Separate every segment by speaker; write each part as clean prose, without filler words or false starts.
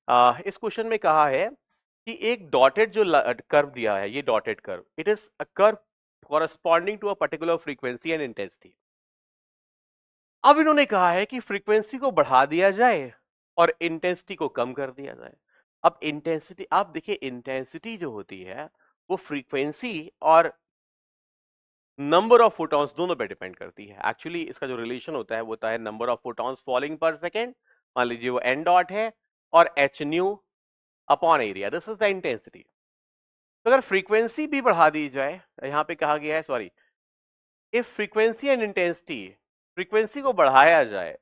Speaker 1: इस क्वेश्चन में कहा है कि एक डॉटेड जो कर्व दिया है, ये dotted curve, it is a curve corresponding to a particular frequency and intensity. अब इन्होंने कहा है कि फ्रीक्वेंसी को बढ़ा दिया जाए और इंटेंसिटी को कम कर दिया जाए। अब इंटेंसिटी आप देखिए, इंटेंसिटी जो होती है वो फ्रीक्वेंसी और नंबर ऑफ फोटॉन्स दोनों पे डिपेंड करती है। एक्चुअली इसका जो रिलेशन होता है वो होता है नंबर ऑफ फोटॉन्स फॉलिंग पर सेकेंड। मान लीजिए वो एन डॉट है और H new upon area, this is the intensity. तो अगर फ्रीक्वेंसी भी बढ़ा दी जाए, यहां पे कहा गया है, sorry, if frequency and intensity, frequency को बढ़ाया जाए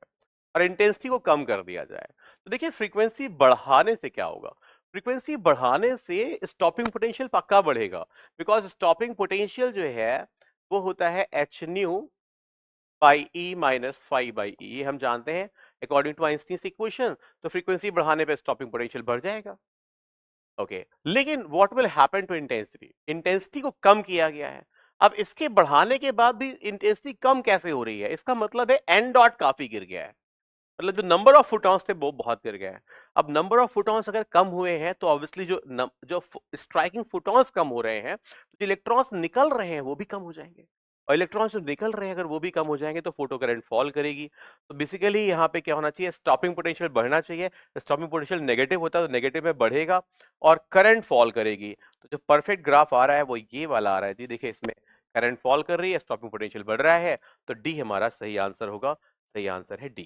Speaker 1: और इंटेंसिटी को कम कर दिया जाए, तो देखिए फ्रीक्वेंसी बढ़ाने से क्या होगा। फ्रीक्वेंसी बढ़ाने से स्टॉपिंग पोटेंशियल पक्का बढ़ेगा, बिकॉज स्टॉपिंग पोटेंशियल जो है वो होता है h nu by e minus phi by e, हम जानते हैं अकॉर्डिंग टू आइंस्टीन्स इक्वेशन। तो फ्रीक्वेंसी बढ़ाने पे स्टॉपिंग पोटेंशियल बढ़ जाएगा। ओके, लेकिन what will happen to intensity, intensity को कम किया गया है। अब इसके बढ़ाने के बाद भी इंटेंसिटी कम कैसे हो रही है, इसका मतलब है एन डॉट काफी गिर गया है, मतलब जो नंबर ऑफ फोटॉन्स थे वो बहुत गिर गए हैं। अब नंबर ऑफ फोटॉन्स अगर कम हुए हैं तो ऑब्वियसली जो स्ट्राइकिंग फोटॉन्स कम हो रहे हैं, तो जो इलेक्ट्रॉन्स निकल रहे हैं वो भी कम हो जाएंगे, और इलेक्ट्रॉन्स जो निकल रहे हैं अगर वो भी कम हो जाएंगे तो फोटो करंट फॉल करेगी। तो बेसिकली यहाँ पे क्या होना चाहिए, स्टॉपिंग पोटेंशियल बढ़ना चाहिए। स्टॉपिंग पोटेंशियल नेगेटिव होता है तो नेगेटिव में बढ़ेगा और करंट फॉल करेगी। तो जो परफेक्ट ग्राफ आ रहा है वो ये वाला आ रहा है जी, देखिए इसमें करंट फॉल कर रही है, स्टॉपिंग पोटेंशियल बढ़ रहा है, तो डी हमारा सही आंसर होगा। सही आंसर है डी।